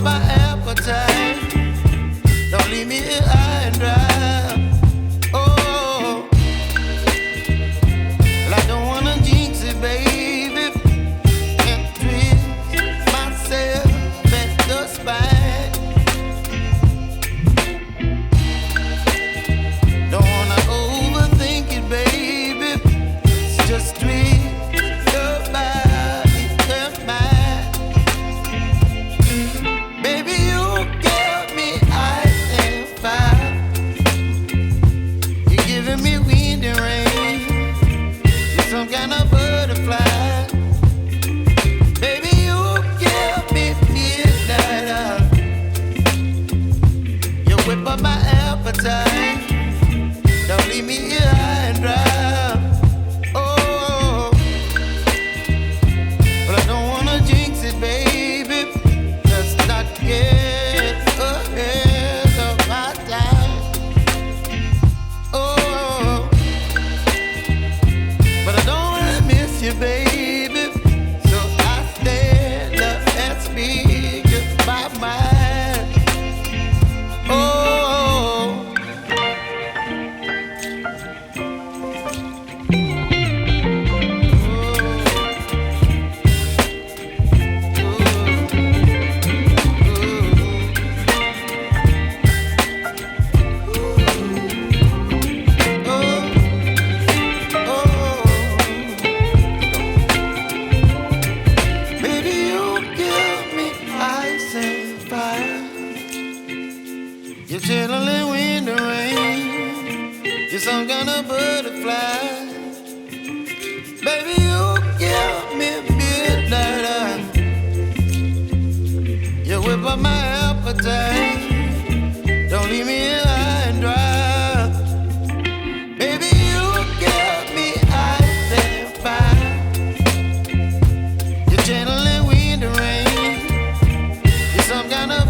my appetite. Don't leave me here high and dry. Oh, well, I don't wanna jinx it, baby, and twist myself at the spine. Don't wanna overthink it, baby. It's just twist your body and mine. Baby, you give me ice and fire. You're giving me wind and rain. You're some kind of butterfly. Baby, you give me midnight oil. You whip up my appetite. Don't leave me here high and dry. Oh, but I don't wanna jinx it, baby. Let's not get ahead of my time. Oh, but I don't wanna miss you, baby. So I stand up and speak my mind. Oh. Baby, you give me ice and fire. You're channeling wind and rain. You're some kind of butterfly. Baby, you give me midnight oil. You whip up my appetite. Don't leave me here high and dry. Baby, you give me ice and fire. You're channeling wind and rain. You're some kind of